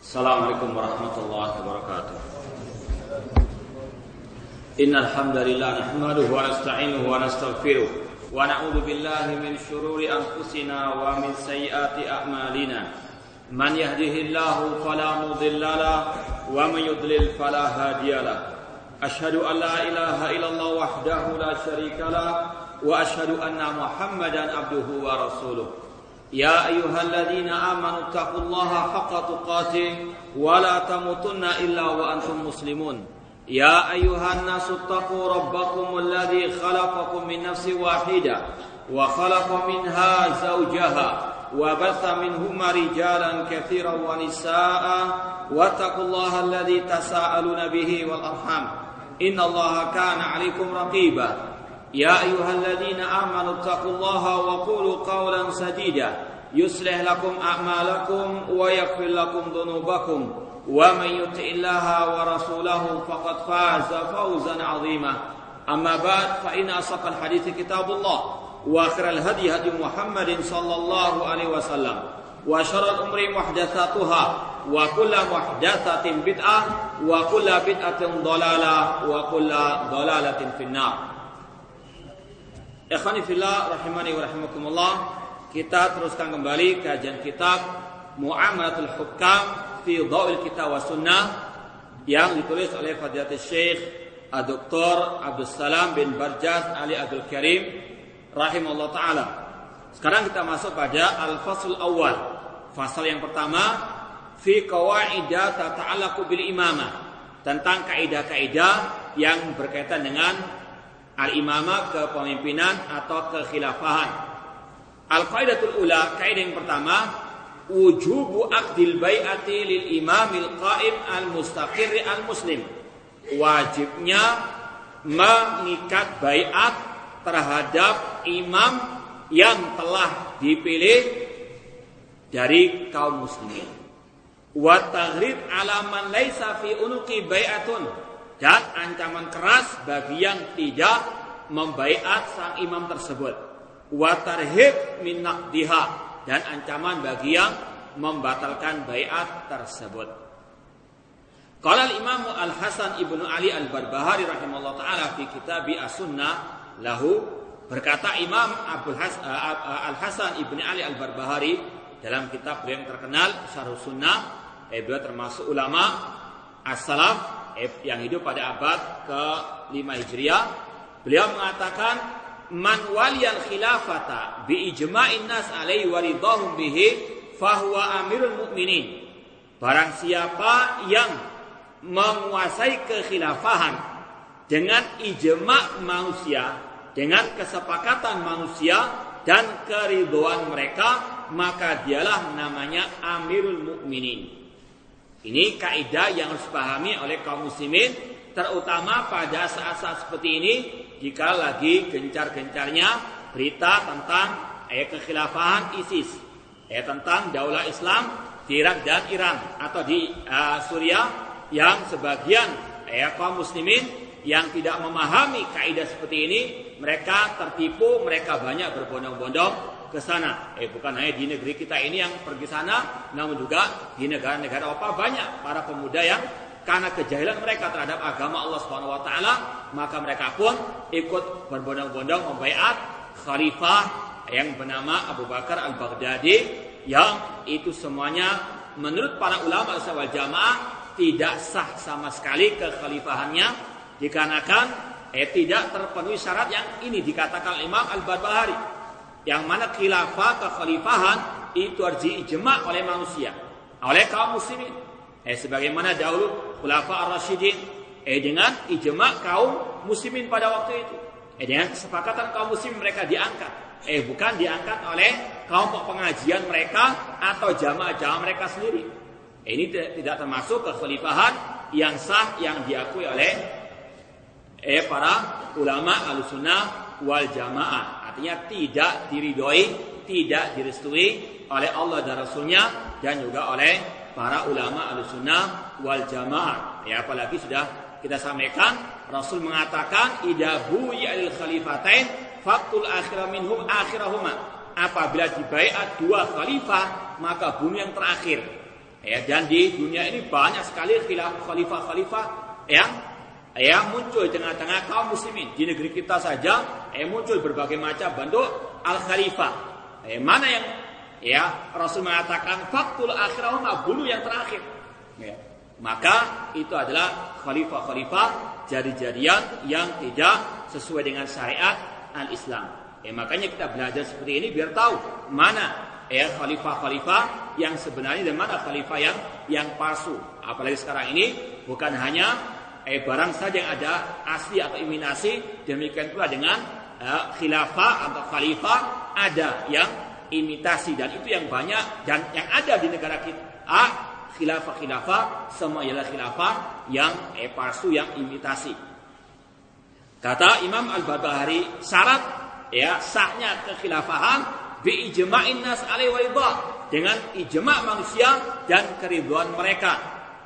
Assalamualaikum warahmatullahi wabarakatuh. Innal hamdalillah nahmaduhu wa nasta'inuhu wa nastaghfiruh wa na'udzu billahi min shururi anfusina wa min sayyiati a'malina. Man yahdihillahu fala mudilla lahu wa man yudlil fala hadiyalah. Asyhadu an la ilaha illallah wahdahu la syarika lah wa asyhadu anna Muhammadan abduhu wa rasuluh. Ya ayyuhalladzina amanu taqullaha haqqa tuqatih wa la tamutunna illa wa antum muslimun. Ya ayyuhan nasu taqu rabbakumul ladzi khalaqakum min nafsin wahidah wa khalaqa minha zawjaha wa batha minhuma rijalan katsiran wa nisaa'a wattaqullaha alladzi tasaaluna bihi wal arham innallaha kana 'alaikum raqiba. Ya ayyuhalladzina amanu taqullaha wa qulu qawlan sadida yuslih lakum a'malakum wa yaghfir lakum dhunubakum wa man yuti'illaha wa rasulahu faqad faza fawzan 'azima. Amma ba'd, fa inna asaqal hadithi kitabullah wa akhiral hadi hadi Muhammadin sallallahu alaihi wasallam wa syarrul umuri muhdatsatuha wa kullu muhdatsatin bid'ah wa kullu bid'atin dhalalah wa kullu dhalalatin finnar. Ikhwani fillah rahimani wa rahimakumullah, kita teruskan kembali kajian kitab Mu'amalatul Hukam fi Dhawil Kitab wa Sunnah yang ditulis oleh Fadilatul Syekh Dr. Abdul Salam bin Barjas Ali Abdul Karim rahimahullah ta'ala. Sekarang kita masuk pada Al-Fasl Awal. Fasal yang pertama, fi qawaidah tata'allaqu bil imamah, tentang kaidah-kaidah yang berkaitan dengan al-imamah, kepemimpinan atau kekhilafahan. Al-qaidatul ula, kaidah yang pertama, wujubu aqdil bai'ati lil imamil qa'im al-mustaqirri al-muslim. Wajibnya mengikat bai'at terhadap imam yang telah dipilih dari kaum muslimin. Wa taghrib ala man laisa fi unuqi bai'atun, dan ancaman keras bagi yang tidak membaiat sang imam tersebut. Wa tarhib min naqdiha, dan ancaman bagi yang membatalkan baiat tersebut. Qala al-Imam Al-Hasan Ibnu Ali Al-Barbahari rahimahullah taala fi kitab As-Sunnah lahu, berkata Imam Al-Hasan Ibnu Ali Al-Barbahari dalam kitab beliau yang terkenal Syarh Sunnah, beliau termasuk ulama as-salaf yang hidup pada abad ke-5 Hijriah. Beliau mengatakan, man waliyal khilafata bi ijma'in nas alaihi wa ridahum bihi fahuwa amirul mu'minin. Barang siapa yang menguasai kekhilafahan dengan ijma' manusia, dengan kesepakatan manusia dan keridhaan mereka, maka dialah namanya amirul mu'minin. Ini kaidah yang harus dipahami oleh kaum muslimin, terutama pada saat-saat seperti ini, jika lagi gencar-gencarnya berita tentang kekhilafahan ISIS, tentang daulah Islam di Irak dan Iran, atau di Suriah, yang sebagian kaum muslimin yang tidak memahami kaidah seperti ini, mereka tertipu, mereka banyak berbondong-bondong ke sana. Bukan hanya di negeri kita ini yang pergi sana, namun juga di negara-negara Eropa banyak para pemuda yang karena kejahilan mereka terhadap agama Allah Subhanahu wa taala, maka mereka pun ikut berbondong-bondong membaiat khalifah yang bernama Abu Bakar Al-Baghdadi, yang itu semuanya menurut para ulama wal jamaah tidak sah sama sekali kekhalifahannya, dikarenakan tidak terpenuhi syarat yang ini dikatakan Imam Al-Barbahari, yang mana khilafah kekhalifahan itu harus diijma' oleh manusia, oleh kaum muslimin. Sebagaimana dahulu Khulafa ar-Rasyidin dengan ijma' kaum muslimin pada waktu itu. Dengan kesepakatan kaum muslimin mereka diangkat. Bukan diangkat oleh kelompok pengajian mereka atau jamaah-jamaah mereka sendiri. Ini tidak termasuk kekhalifahan yang sah yang diakui oleh para ulama Ahlussunnah wal Jamaah. Artinya tidak diridhoi, tidak direstui oleh Allah dan Rasulnya, dan juga oleh para ulama Ahlussunnah wal Jamaah. Apalagi sudah kita sampaikan, Rasul mengatakan idza bu'il khalifatain faqtul akhira minhum akhirahuma. Apabila dibaiat dua khalifah, maka bunuh yang terakhir. Dan di dunia ini banyak sekali khalifah-khalifah yang muncul di tengah-tengah kaum muslimin. Di negeri kita saja muncul berbagai macam bentuk al-khalifah. Mana yang Rasul mengatakan faktul akhirah, bunuh yang terakhir. Maka itu adalah khalifah-khalifah jadi-jadian yang tidak sesuai dengan syariat al-Islam. Makanya kita belajar seperti ini biar tahu mana khalifah-khalifah yang sebenarnya dan mana khalifah yang palsu. Apalagi sekarang ini bukan hanya barang saja yang ada asli atau imitasi, demikian pula dengan khilafah atau khalifah ada yang imitasi, dan itu yang banyak dan yang ada di negara kita. Khilafah semua ialah khilafah yang palsu, yang imitasi. Kata Imam Al-Barbahari, syarat sahnya kekhilafahan bi ijma'in nas alaihi wa ridha, dengan ijma' manusia dan keriduan mereka.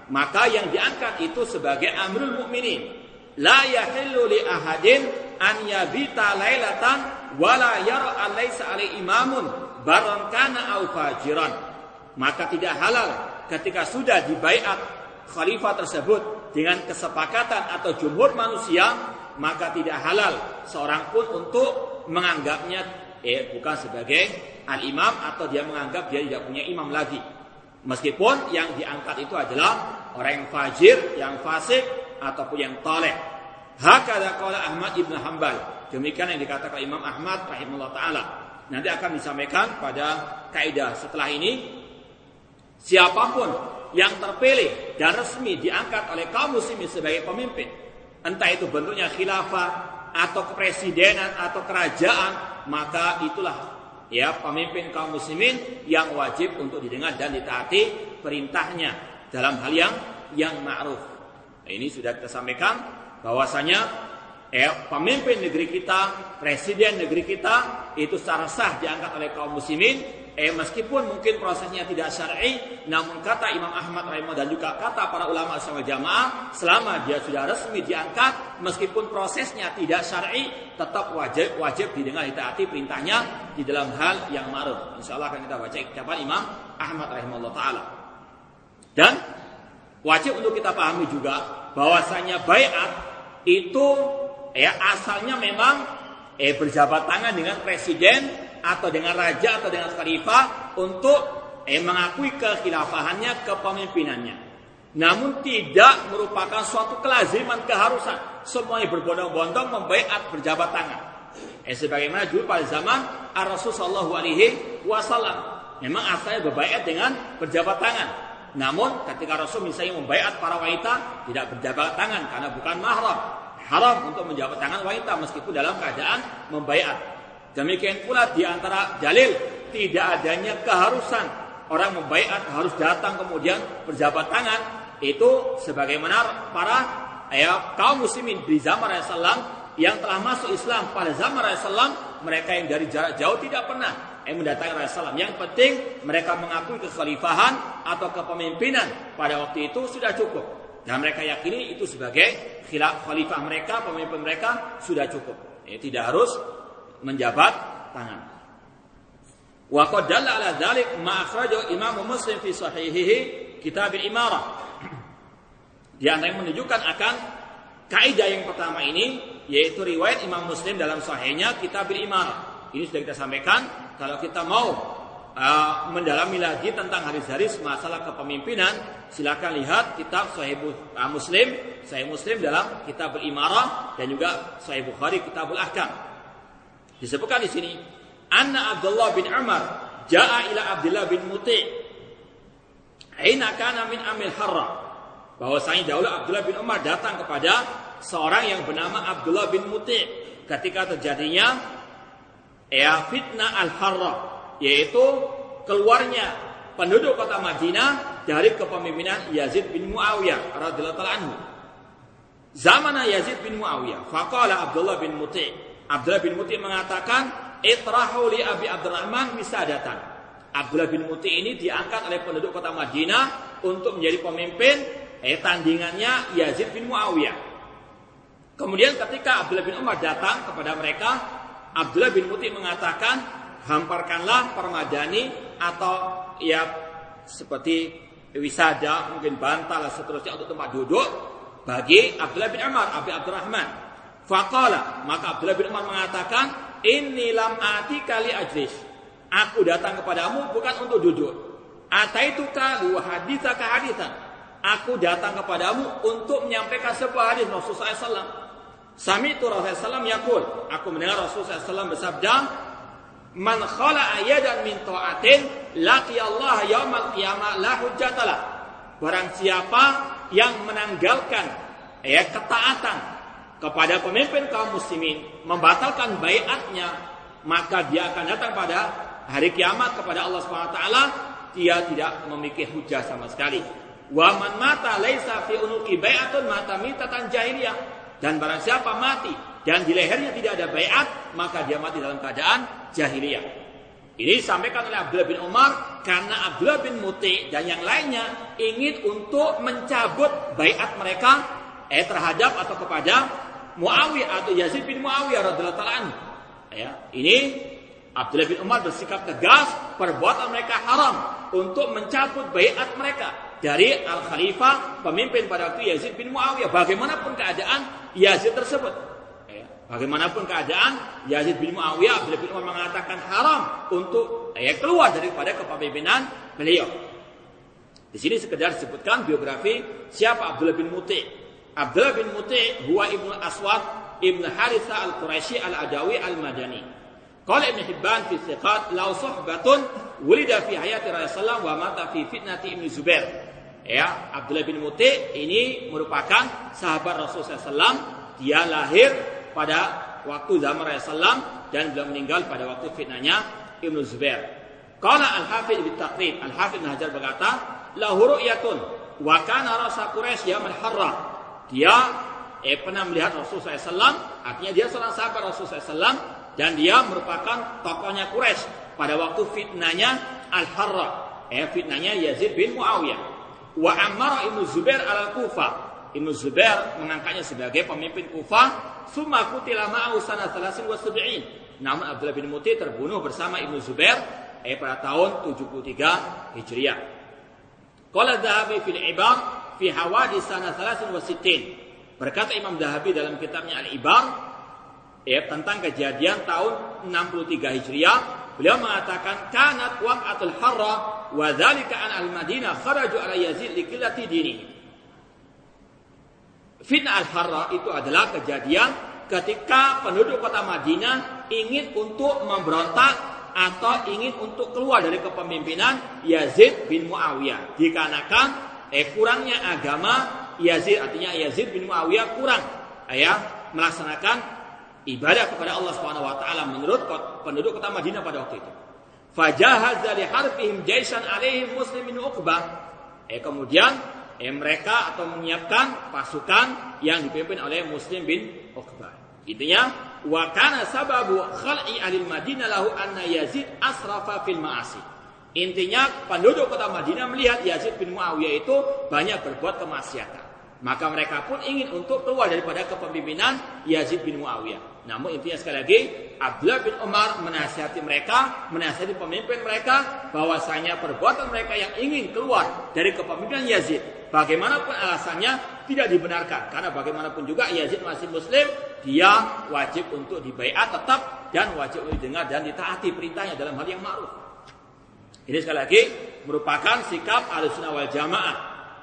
Maka yang diangkat itu sebagai amrul mukminin. La yahillu li ahadin an yabita lailatan wala yara alaysa alaihi imamun baron kana au fajiran. Maka tidak halal ketika sudah dibaiat khalifah tersebut dengan kesepakatan atau jumhur manusia, maka tidak halal seorang pun untuk menganggapnya bukan sebagai al-imam, atau dia menganggap dia tidak punya imam lagi. Meskipun yang diangkat itu adalah orang yang fajir, yang fasik, ataupun yang toleh. Hakadha qala Ahmad ibn Hanbal. Demikian yang dikatakan Imam Ahmad rahimahullah ta'ala. Nanti akan disampaikan pada kaidah setelah ini. Siapapun yang terpilih dan resmi diangkat oleh kaum muslimin sebagai pemimpin, entah itu bentuknya khilafah atau kepresidenan atau kerajaan, maka itulah pemimpin kaum muslimin yang wajib untuk didengar dan ditaati perintahnya dalam hal yang ma'ruf. Ini sudah kita sampaikan bahwasanya pemimpin negeri kita, presiden negeri kita itu secara sah diangkat oleh kaum muslimin. Meskipun mungkin prosesnya tidak syar'i, namun kata Imam Ahmad rahimahullah dan juga kata para ulama wal jamaah, selama dia sudah resmi diangkat, meskipun prosesnya tidak syar'i, tetap wajib didengar, ditaati perintahnya di dalam hal yang ma'ruf. Insyaallah akan kita baca ucapan Imam Ahmad rahimahullah taala. Dan wajib untuk kita pahami juga bahwasanya baiat itu asalnya memang berjabat tangan dengan presiden atau dengan raja atau dengan khalifah untuk mengakui kekhilafahannya, kepemimpinannya. Namun tidak merupakan suatu kelaziman, keharusan semuanya berbondong-bondong membaiat berjabat tangan. Sebagaimana dulu pada zaman Rasul sallallahu alaihi wasallam memang asalnya berbaiat dengan berjabat tangan. Namun ketika Rasul misalnya membaiat para wanita, tidak berjabat tangan karena bukan mahram. Haram untuk menjabat tangan wanita meskipun dalam keadaan membaiat. Demikian pula di antara dalil tidak adanya keharusan orang membaiat harus datang kemudian berjabat tangan, itu sebagaimana para kaum muslimin di zaman Rasulullah yang telah masuk Islam pada zaman Rasulullah, mereka yang dari jarak jauh tidak pernah mendatangi Rasulullah. Yang penting mereka mengakui kekhalifahan atau kepemimpinan pada waktu itu sudah cukup, dan mereka yakini itu sebagai khalifah mereka, pemimpin mereka sudah cukup. Tidak harus menjabat tangan. Wa qad dalla ala dzalik ma akhrajahu Imam Muslim fi sahihihi Kitab al-Imarah. Di antara yang menunjukkan akan kaidah yang pertama ini, yaitu riwayat Imam Muslim dalam sahihnya Kitab al-Imarah. Ini sudah kita sampaikan. Kalau kita mau mendalami lagi tentang hadis-hadis masalah kepemimpinan, silakan lihat kitab Sahih Muslim dalam Kitab al-Imarah, dan juga Sahih Bukhari Kitabul Ahkam. Disebutkan di sini, anna Abdullah bin Umar jaa ila Abdullah bin Muti' hina kana min amil Harra. Bahwasanya dahulu Abdullah bin Umar datang kepada seorang yang bernama Abdullah bin Muti' ketika terjadinya fitnah al-Harra, yaitu keluarnya penduduk kota Madinah dari kepemimpinan Yazid bin Muawiyah radhiyallahu anhu. Zaman Yazid bin Muawiyah, faqala Abdullah bin Muti', Abdullah bin Muti' mengatakan, itrahu li Abi Abdurrahman wisadatan. Abdullah bin Muti' ini diangkat oleh penduduk kota Madinah untuk menjadi pemimpin tandingannya Yazid bin Muawiyah. Kemudian ketika Abdullah bin Umar datang kepada mereka, Abdullah bin Muti' mengatakan, hamparkanlah permadani atau seperti wisada, mungkin bantal dan seterusnya untuk tempat duduk bagi Abdullah bin Umar, Abi Abdurrahman. Faqala, maka Abdullah bin Umar mengatakan, inni lam atika li ajlis. Aku datang kepadamu bukan untuk duduk. Ataituka li haditsaka haditsan. Aku datang kepadamu untuk menyampaikan sebuah hadis Rasulullah SAW. Sami'tu Rasulullah SAW yaqul, aku mendengar Rasulullah SAW bersabda, man khala'a yadan min ta'atin laqiyallaha yaumal qiyamah la hujjatalah. Barang siapa yang menanggalkan ketaatan kepada pemimpin kaum muslimin, membatalkan baiatnya, maka dia akan datang pada hari kiamat kepada Allah Subhanahu wa taala, dia tidak memiliki hujah sama sekali. Wa man mata laisa fi unuqi bai'atun mata mitatan jahiliyah. Dan barang siapa mati dan di lehernya tidak ada baiat, maka dia mati dalam keadaan jahiliyah. Ini disampaikan oleh Abdullah bin Umar karena Abdullah bin Muti dan yang lainnya ingin untuk mencabut baiat mereka terhadap atau kepada Muawiyah atau Yazid bin Muawiyah radhiyallahu anhu. Ini Abdullah bin Umar bersikap tegas, perbuatan mereka haram untuk mencabut baiat mereka dari Al-Khalifah, pemimpin pada waktu Yazid bin Muawiyah. Bagaimanapun keadaan Yazid tersebut, bagaimanapun keadaan Yazid bin Muawiyah, Abdullah bin Umar mengatakan haram untuk keluar daripada kepemimpinan beliau. Di sini sekedar disebutkan biografi siapa Abdullah bin Muti. Abdullah bin Muti huwa ibnu Aswad ibnu Haritha al-Quraisy al-Adawi al-Madani. Qala Ibn Hibban fi thiqat law suhbatun wulida fi hayati Rasulullah wa mata fi fitnati Ibnu Zubair. Abdullah bin Muti ini merupakan sahabat Rasulullah SAW. Dia lahir pada waktu zaman Rasulullah dan beliau meninggal pada waktu fitnahnya Ibnu Zubair. Qala Al-Hafidz bi Taqrib, Al-Hafidz Ibnu Hajar berkata, lahu ru'yatun wa kana rasa Quraisy yaumil harra. Dia pernah melihat Rasulullah SAW, artinya dia seorang sahabat Rasulullah SAW dan dia merupakan tokohnya Quraisy pada waktu fitnahnya Al-Harra, fitnahnya Yazid bin Muawiyah. Wa Ammar Ibnu Zubair al-Kufah. Ibnu Zubair mengangkatnya sebagai pemimpin Kufah. Summa qutila ma'ahu sanah 73. Namun Abdullah bin Muti terbunuh bersama Ibnu Zubair pada tahun 73 Hijriah. Qala Dhahabi fil Ibar fi hawadis sanah 63. Berkata Imam Dhahabi dalam kitabnya Al-Ibar tentang kejadian tahun 63 Hijriah, beliau mengatakan kanat waqatul harra wa dzalika an al-Madinah kharaju ala Yazid li qillati dini. Fitnah al-Harra itu adalah kejadian ketika penduduk kota Madinah ingin untuk memberontak atau ingin untuk keluar dari kepemimpinan Yazid bin Muawiyah dikarenakan kurangnya agama Yazid, artinya Yazid bin Muawiyah kurang melaksanakan ibadah kepada Allah Subhanahu wa taala menurut penduduk kota Madinah pada waktu itu. Fajahaza li harbihim jaisan alaihim Muslim bin Uqbah. Kemudian mereka atau menyiapkan pasukan yang dipimpin oleh Muslim bin Uqbah. Intinya wa kana sababu khal'i ahli Madinah lahu anna Yazid asrafa fil ma'asi. Intinya penduduk kota Madinah melihat Yazid bin Muawiyah itu banyak berbuat kemaksiatan. Maka mereka pun ingin untuk keluar daripada kepemimpinan Yazid bin Muawiyah. Namun intinya sekali lagi Abdullah bin Umar menasihati mereka, menasihati pemimpin mereka bahwasanya perbuatan mereka yang ingin keluar dari kepemimpinan Yazid, bagaimanapun alasannya tidak dibenarkan. Karena bagaimanapun juga Yazid masih muslim, dia wajib untuk dibaiat tetap dan wajib untuk didengar dan ditaati perintahnya dalam hal yang ma'ruf. Ini sekali lagi merupakan sikap Ahlussunnah wal Jamaah.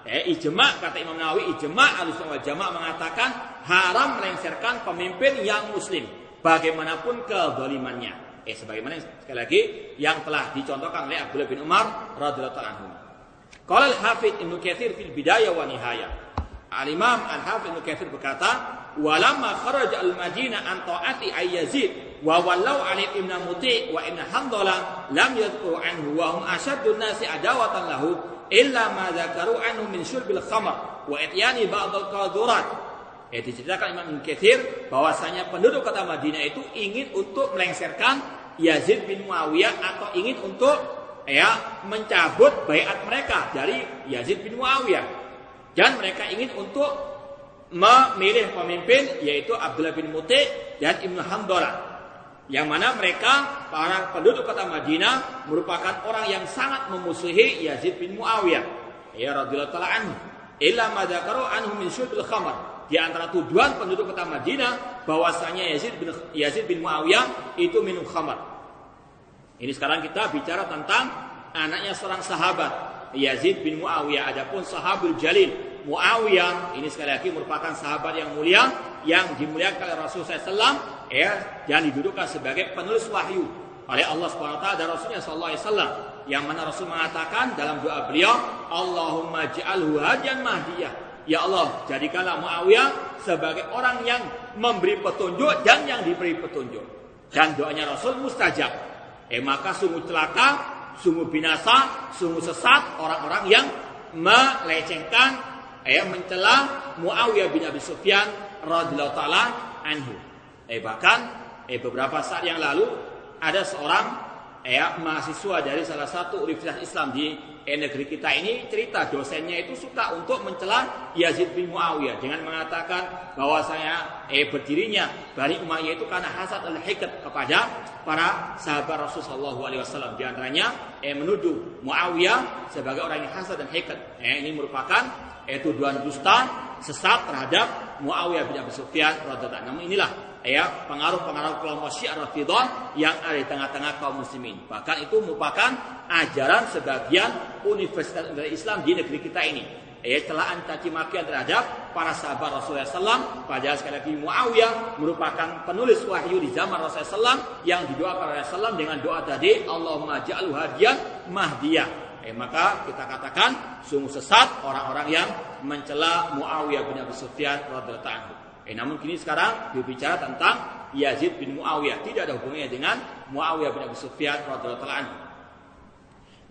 Ijma' kata Imam Nawawi, ijma' Ahlussunnah wal Jamaah mengatakan haram melengsarkan pemimpin yang muslim bagaimanapun kezalimannya. Sebagaimana sekali lagi yang telah dicontohkan oleh Abdullah bin Umar radhiyallahu anhu. Qala al-Hafidz Ibnu Katsir fil Bidayah wa Nihayah. Al-Imam Al-Hafidz Ibnu Katsir berkata, "Walamma kharaja al-Madinah an ta'ati Yazid wa wallau Ali ibn Muti wa ibn Handhalah lam yadhkuru anhu wa hum ashaddu an-nasi adawatan lahu illa ma dzakaru anhu min syurbil khamr wa ityani ba'd al-qadhurat." Diceritakan Imam Ibnu Katsir bahwasanya penduduk kota Madinah itu ingin untuk melengsarkan Yazid bin Muawiyah atau ingin untuk mencabut baiat mereka dari Yazid bin Muawiyah, dan mereka ingin untuk memilih pemimpin yaitu Abdullah bin Muti dan Ibnu Handhalah, yang mana mereka para penduduk kota Madinah merupakan orang yang sangat memusuhi Yazid bin Muawiyah. ya radhiyallahu taala anhu illa ma dzakaru anhu min syurbil khamr. Di antara tujuan penduduk kota Madinah bahwasanya Yazid bin Muawiyah itu minum khamar. Ini sekarang kita bicara tentang anaknya seorang sahabat Yazid bin Muawiyah. Adapun sahabul jalil Muawiyah ini sekali lagi merupakan sahabat yang mulia yang dimuliakan oleh Rasulullah SAW yang didudukan sebagai penulis wahyu oleh Allah SWT dan Rasulnya SAW. Yang mana Rasul mengatakan dalam doa beliau, Allahumma ja'alhu hadiyan mahdiyah. Ya Allah, jadikanlah Muawiyah sebagai orang yang memberi petunjuk dan yang diberi petunjuk. Dan doanya Rasul mustajab. Maka sungguh celaka, sungguh binasa, sungguh sesat orang-orang yang melecehkan, mencela Muawiyah bin Abi Sufyan radhiyallahu taala anhu. Bahkan beberapa saat yang lalu ada seorang mahasiswa dari salah satu universitas Islam di negeri kita ini cerita dosennya itu suka untuk mencela Yazid bin Muawiyah dengan mengatakan bahwasanya berdirinya Bani Umayyah itu karena hasad al-hiqd kepada para sahabat Rasulullah SAW. Di antaranya menuduh Muawiyah sebagai orang yang hasad dan hiqd. Ini merupakan tuduhan dusta sesat terhadap Muawiyah bin Abi Sufyan radhiyallahu anhu. Namun inilah pengaruh-pengaruh kelompok Syiah Rafidhah yang ada di tengah-tengah kaum muslimin. Bahkan itu merupakan ajaran sebagian universitas Islam di negeri kita ini. Celaan caci makian terhadap para sahabat Rasulullah SAW. Padahal sekali lagi Muawiyah merupakan penulis wahyu di zaman Rasulullah SAW yang didoakan oleh Rasulullah dengan doa tadi, Allahumma ja'alhu hadiyan mahdiyah. Maka kita katakan sungguh sesat orang-orang yang mencela Muawiyah bin Abi Sufyan radhiyallahu anhu. Namun kini sekarang berbicara tentang Yazid bin Muawiyah, tidak ada hubungannya dengan Muawiyah bin Abi Sufyan radhiyallahu anhu.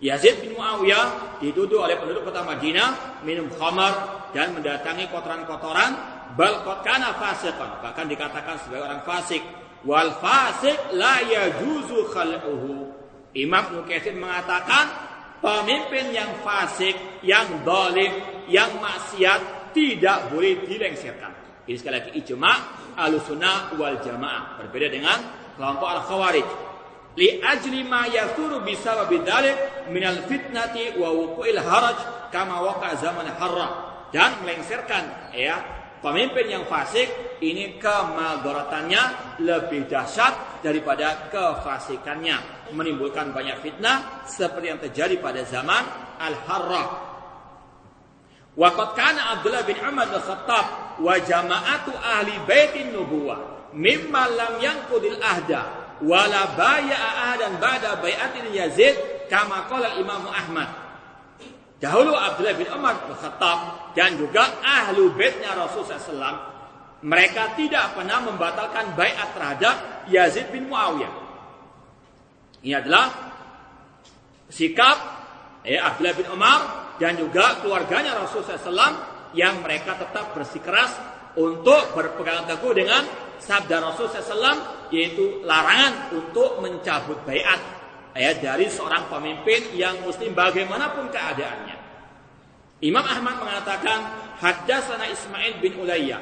Yazid bin Muawiyah dituduh oleh penduduk kota Madinah minum khamar dan mendatangi kotoran-kotoran, bal qad kana fasiqan, bahkan dikatakan sebagai orang fasik. Wal fasik la yajuzu khal'uhu. Imam Ibnu Katsir mengatakan pemimpin yang fasik, yang zalim, yang maksiat tidak boleh dilengserkan. Ini sekali lagi ijma' Ahlussunnah wal Jamaah, berbeda dengan kelompok Al-Khawarij. Li ajli ma yasuru bisababi dzalik minal fitnati wa wuqu'il haraj kama waqa zaman harra, dan melengserkan pemimpin yang fasik ini kemadaratannya lebih dahsyat daripada kefasikannya, menimbulkan banyak fitnah seperti yang terjadi pada zaman Al-Harra. Waqad kana Abdullah bin Umar al-Khattab wa jama'atu ahli baitin nubuwah mimma lam yanqudil ahda wa la bai'a ahadan ba'da bai'atin Yazid kama qala Imam Ahmad. Dahulu Abdullah bin Umar al-Khattab dan juga ahlu baitnya Rasulullah SAW, mereka tidak pernah membatalkan baiat terhadap Yazid bin Muawiyah. Ini adalah sikap Abdullah bin Umar dan juga keluarganya Rasulullah SAW yang mereka tetap bersikeras untuk berpegang teguh dengan sabda Rasulullah SAW, yaitu larangan untuk mencabut baiat dari seorang pemimpin yang muslim bagaimanapun keadaannya. Imam Ahmad mengatakan haddatsana Ismail bin Ulayya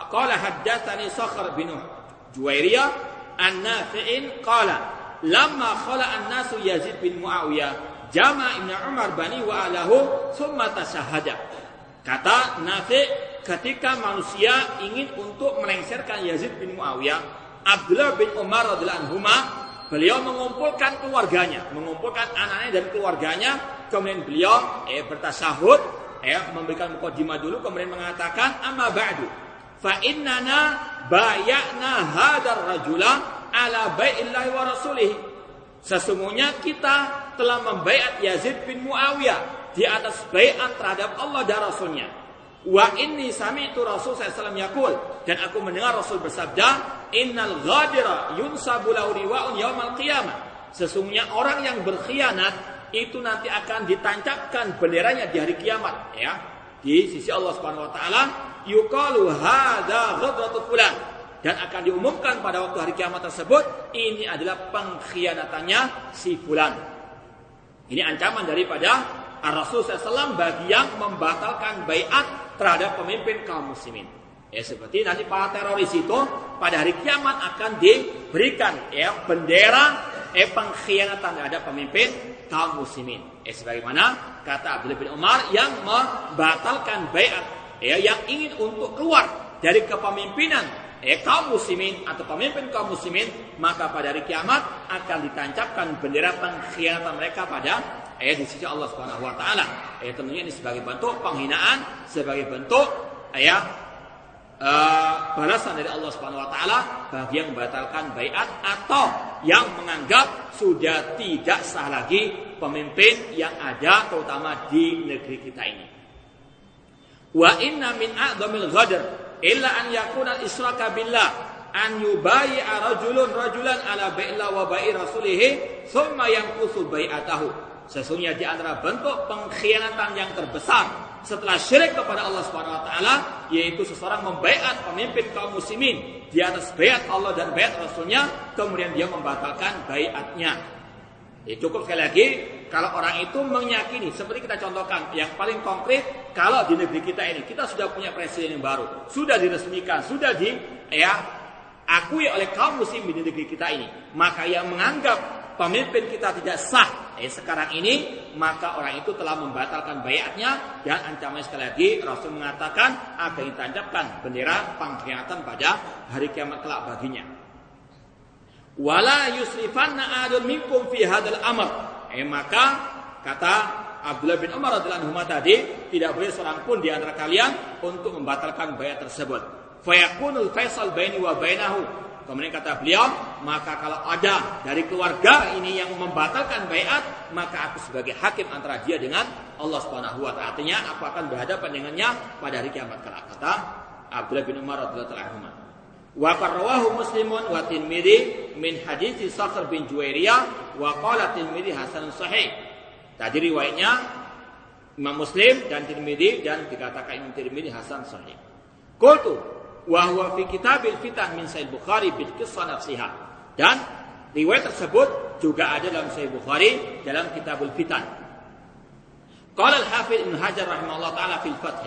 qala haddatsani Sakhr bin Juwairiyah an-Nafi'in qala lamma khala an-nasu Yazid bin Muawiyah jama' Ibnu Umar bani wa alahu summa tasyahada. Kata Nafi', ketika manusia ingin untuk melengserkan Yazid bin Muawiyah, Abdullah bin Umar radhiyallahu anhu beliau mengumpulkan keluarganya, mengumpulkan anaknya dan keluarganya, kemudian beliau bertasyahud, memberikan mukadimah dulu, kemudian mengatakan amma ba'du fa innana bay'na hadzal rajula ala bai'illahi wa rasulih. Sesungguhnya kita telah membaiat Yazid bin Muawiyah di atas baiat terhadap Allah dan Rasulnya. Wa inni sami'tu Rasul sallallahu alaihi wasallam yaqul, dan aku mendengar Rasul bersabda, innal ghadira yunsabu lahu riwa'un yaumal qiyamah. Sesungguhnya orang yang berkhianat itu nanti akan ditancapkan benderanya di hari kiamat, di sisi Allah Subhanahu wa taala, yuqalu hadza ghadratu fulan, dan akan diumumkan pada waktu hari kiamat tersebut, ini adalah pengkhianatannya si fulan. Ini ancaman daripada Rasul SAW bagi yang membatalkan baiat terhadap pemimpin kaum muslimin. Seperti nanti para teroris itu pada hari kiamat akan diberikan bendera pengkhianatan terhadap pemimpin kaum muslimin. Sebagaimana kata Abdullah bin Umar, yang membatalkan baiat, yang ingin untuk keluar dari kepemimpinan kaum muslimin atau pemimpin kaum muslimin, maka pada hari kiamat akan ditancapkan bendera pengkhianatan mereka pada di sisi Allah Subhanahu wa taala. Tentunya ini sebagai bentuk penghinaan, sebagai bentuk balasan dari Allah Subhanahu wa taala bagi yang membatalkan baiat atau yang menganggap sudah tidak sah lagi pemimpin yang ada terutama di negeri kita ini. Wa inna min a'dhamil ghadr illa an yakuna al-israka billah an yubayyi'a rajulun rajulan ala bai'illah wa bai'i rasulih thumma yanqusu bai'atahu. Sesungguhnya di antara bentuk pengkhianatan yang terbesar setelah syirik kepada Allah Subhanahu wa taala, yaitu seseorang membaiat pemimpin kaum muslimin di atas baiat Allah dan baiat Rasulnya, kemudian dia membatalkan baiatnya. Cukup sekali lagi kalau orang itu meyakini, seperti kita contohkan yang paling konkret, kalau di negeri kita ini kita sudah punya presiden yang baru, sudah diresmikan, sudah diakui oleh kaum muslimin di negeri kita ini, maka yang menganggap pemimpin kita tidak sah sekarang ini, maka orang itu telah membatalkan baiatnya, dan ancaman sekali lagi Rasul mengatakan akan ditancapkan bendera pengkhianatan pada hari kiamat kelak baginya. Wala yusrifanna adun minkum fi hadzal amr. Maka kata Abdullah bin Umar radhiyallahu anhu tadi, tidak boleh seorang pun di antara kalian untuk membatalkan baiat tersebut. Fa yakunul faisal baini wa bainahu. Kemudian kata beliau, maka kalau ada dari keluarga ini yang membatalkan baiat, maka aku sebagai hakim antara dia dengan Allah Subhanahu wa taala. Artinya aku akan berhadapan dengannya pada hari kiamat kelak, kata Abdullah bin Umar radhiyallahu anhu. Wa qarrawahu Muslimun wa Tirmidzi min hadits Sakhr bin Juwairiyah wa qala Tirmidzi hasanun sahih. Tadi riwayatnya Imam Muslim dan Tirmidzi, dan dikatakan Imam Tirmidzi hasan sahih. Qultu wa huwa fi kitabil fitan min Sahih Bukhari bil qissah nafsiha. Dan riwayat tersebut juga ada dalam Sahih Bukhari dalam Kitabul Fitan. Qala al-Hafidz Ibnu Hajar rahimahullah taala fil Fath.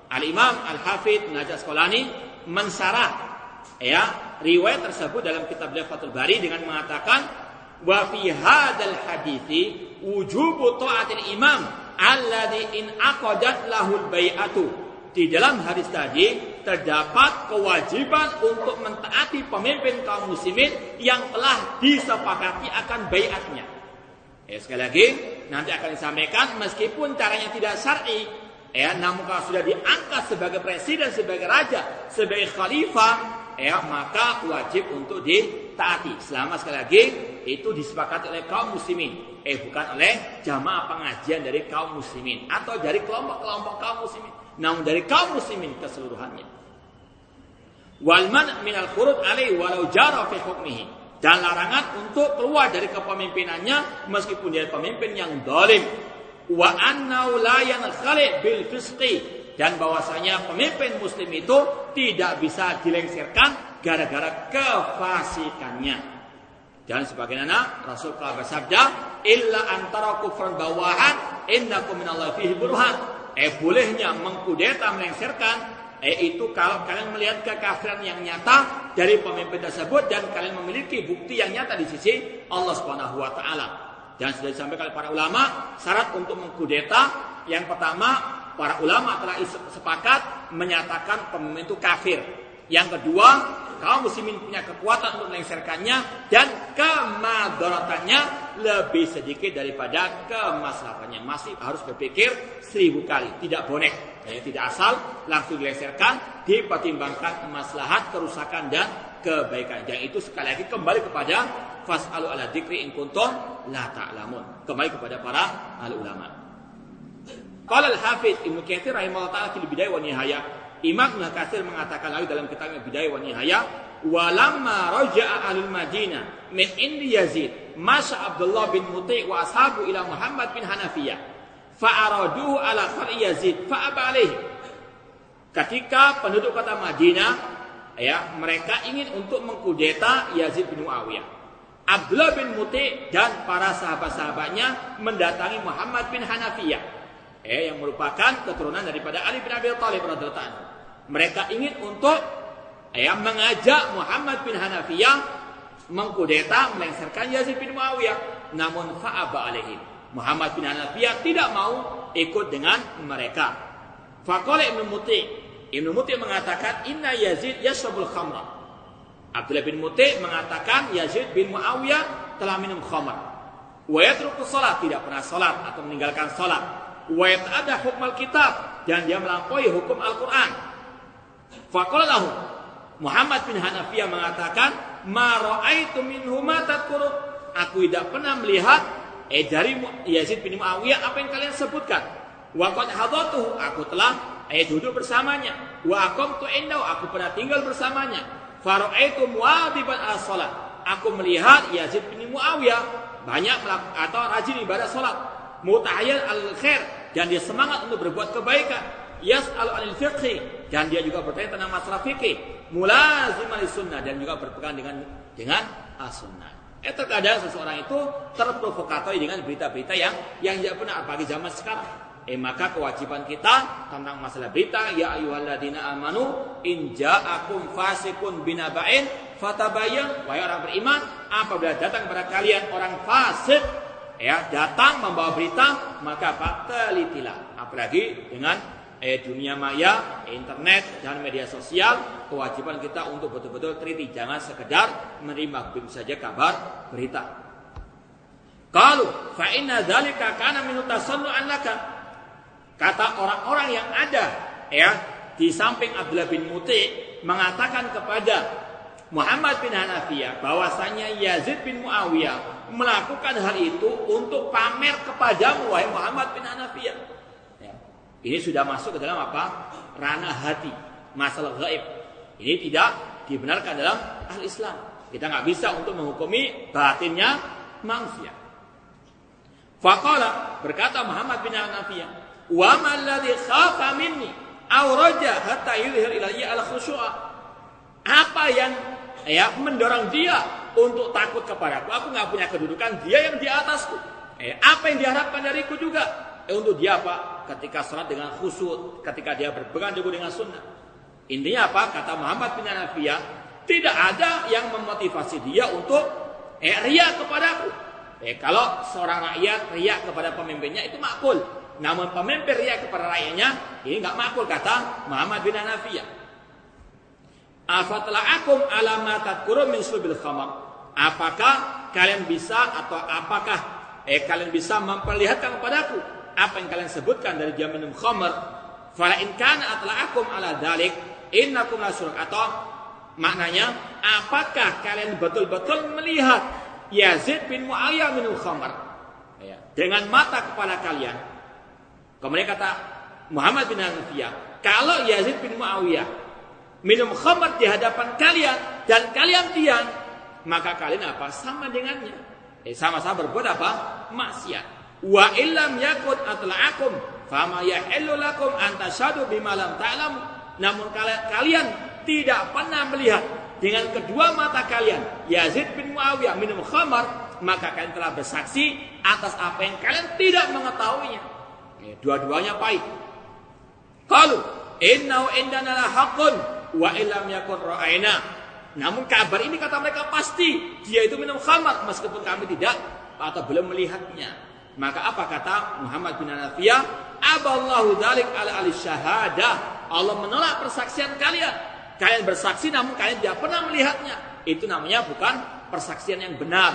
Al-Imam Al-Hafidz Ibnu Hajar Asqalani mensarah riwayat tersebut dalam kitab Fathul Bari dengan mengatakan wa fi hadzal hadithi wujubu ta'atil imam alladhi in aqadat lahul bai'atu. Di dalam hadis tadi terdapat kewajiban untuk mentaati pemimpin kaum muslimin yang telah disepakati akan baiatnya. Sekali lagi nanti akan disampaikan, meskipun caranya tidak syar'i, namun kalau sudah diangkat sebagai presiden, sebagai raja, sebagai khalifah, maka wajib untuk ditaati. Selama sekali lagi itu disepakati oleh kaum muslimin, bukan oleh jamaah pengajian dari kaum muslimin atau dari kelompok-kelompok kaum muslimin, namun dari kaum muslimin keseluruhannya. Wal man min al khurud alaihi walau jara fi hukmihi. Dan larangan untuk keluar dari kepemimpinannya meskipun dia pemimpin yang zalim. Wa annahu la yankhali bil fisqi. Dan bahwasanya pemimpin muslim itu tidak bisa dilengsirkan gara-gara kefasikannya. Dan sebagaimana Rasul telah bersabda, illa antara kufran bawahan innakum minallahi fihi burhan. Bolehnya mengkudeta, melengsirkan, itu kalau kalian melihat kekafiran yang nyata dari pemimpin tersebut dan kalian memiliki bukti yang nyata di sisi Allah Subhanahu wa taala. Dan sudah disampaikan oleh para ulama, syarat untuk mengkudeta yang pertama, para ulama telah sepakat menyatakan pemimpin itu kafir. Yang kedua, kaum muslimin punya kekuatan untuk melengsarkannya, dan kemadaratannya lebih sedikit daripada kemaslahatannya. Masih harus berpikir 1000 kali, tidak bonek, tidak asal langsung dilengsarkan, dipertimbangkan maslahat, kerusakan dan kebaikan. Yang itu sekali lagi kembali kepada fas'alu ala dzikri in kuntum la ta'lamun. Kembali kepada para ulama. Qala al-Hafidz Ibnu Katsir rahimahullah taala fil Bidayah wa Nihayah. Imam Ibnu Katsir mengatakan lagi dalam kitabnya Bidayah wa Nihayah, walamma raja'a ahlul Madinah min indi Yazid masya Abdullah bin Muti' wa ashabu ila Muhammad bin Hanafiyah fa araduhu ala khali Yazid fa aba alaihi. Ketika penduduk kota Madinah mereka ingin untuk mengkudeta Yazid bin Muawiyah, Abdullah bin Muti' dan para sahabat-sahabatnya mendatangi Muhammad bin Hanafiyah yang merupakan keturunan daripada Ali bin Abi Thalib radhiyallahu anhu. Mereka ingin untuk mengajak Muhammad bin Hanafiyah mengkudeta, melengsarkan Yazid bin Muawiyah. Namun fa'aba alaihim. Muhammad bin Hanafiyah tidak mau ikut dengan mereka. Faqala Ibnu Muti mengatakan inna Yazid yashrabul khamra. Abdullah bin Muti mengatakan Yazid bin Muawiyah telah minum khamar. Wa yatruku salat, tidak pernah salat atau meninggalkan salat. Wa yata'adda hukmal kitab, dan dia melampaui hukum Al-Qur'an. Faqala lahu Muhammad bin Hanafiyah mengatakan ma ra'aitu minhu ma tadhkuru. Aku tidak pernah melihat dari Yazid bin Muawiyah apa yang kalian sebutkan. Wa qad hadartuhu, aku telah duduk bersamanya. Wa aqamtu indahu, aku pernah tinggal bersamanya. Fa ra'aitu muwadiban as-shalah, aku melihat Yazid bin Muawiyah banyak melakukan atau rajin ibadah salat, mutahayyan al-khair, dan dia semangat untuk berbuat kebaikan, yas'alu 'anil fiqh, dan dia juga bertanya tentang masalah fikih, mulaziman lis-sunnah, dan juga berpegang dengan as-sunnah. Terkadang seseorang itu terprovokatori dengan berita-berita yang tidak benar bagi zaman sekarang. Maka kewajiban kita tentang masalah berita, ya ayyuhalladzina amanu in ja'akum fasiqun binaba'in fatabayyan, wahai orang beriman, apabila datang kepada kalian orang fasik, datang membawa berita, maka telitilah. Apalagi dengan dunia maya, internet dan media sosial, kewajiban kita untuk betul-betul teliti, jangan sekedar menerima begitu saja kabar berita. Qalu fa inna dzalika kana min tasannu'an laka. Kata orang-orang yang ada di samping Abdullah bin Muti mengatakan kepada Muhammad bin Hanafiyah bahwasanya Yazid bin Muawiyah melakukan hal itu untuk pamer kepadamu, wahai Muhammad bin Hanafiyah. Ini sudah masuk ke dalam apa? Ranah hati, masalah gaib. Ini tidak dibenarkan dalam al-Islam. Kita nggak bisa untuk menghukumi batinnya manusia. Faqala, berkata Muhammad bin Hanafiyah, wa man ladzi khafa minni aw raja hatta yuzhir ilayya al-khushu'a. Apa yang mendorong dia untuk takut kepadaku? Aku nggak punya kedudukan, dia yang di atasku. Apa yang diharapkan dariku juga? Untuk dia apa? Ketika salat dengan khusyuk, ketika dia berpegang teguh dengan sunnah. Intinya apa? Kata Muhammad bin Hanafiyah, tidak ada yang memotivasi dia untuk riya kepadaku. Kalau seorang rakyat riya kepada pemimpinnya itu makbul. Namun pemimpin riya kepada rakyatnya ini enggak makbul, kata Muhammad bin Hanafiyah. Afatla'akum ala ma tadhkuru min subil khamar. Apakah kalian bisa atau apakah kalian bisa memperlihatkan kepadaku apa yang kalian sebutkan dari dia minum khamar? Fala in kana atla'akum ala dzalik innakum lasyurk. Atau maknanya, apakah kalian betul-betul melihat Yazid bin Muawiyah minum khamar dengan mata kepala kalian? Kemudian kata Muhammad bin Hanafiyah, kalau Yazid bin Muawiyah minum khamar di hadapan kalian dan kalian diam, maka kalian apa? Sama dengannya. Sama-sama berbuat apa? Maksiat. Wa illam yakun atla'akum fama yahillu lakum an tashhadu bima lam ta'lamu. Namun kalian tidak pernah melihat dengan kedua mata kalian Yazid bin Muawiyah minum khamar, maka kalian telah bersaksi atas apa yang kalian tidak mengetahuinya. Dua-duanya pahit. Qalu innahu indana la haqqun wa illam yakun ra'aina. Namun kabar ini kata mereka pasti dia itu minum khamar meskipun kami tidak atau belum melihatnya. Maka apa kata Muhammad bin Hanafiyah? Aballahu dzalik ala al-syahadah. Allah menolak persaksian kalian. Kalian bersaksi namun kalian tidak pernah melihatnya. Itu namanya bukan persaksian yang benar.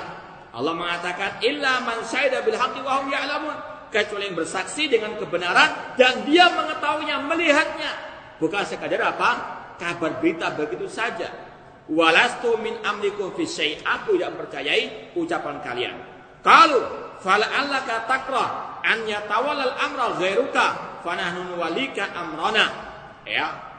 Allah mengatakan illa man syahida bil haqqi wa hum ya'lamun. Kecuali yang bersaksi dengan kebenaran dan dia mengetahuinya, melihatnya. Bukan sekadar apa? Kabar berita begitu saja. Walastu min amlikum fi syai'. Aku tidak mempercayai ucapan kalian. Qalu fala'allaka takrah an yatawallal amra ghairuka fanahnu walika amrana.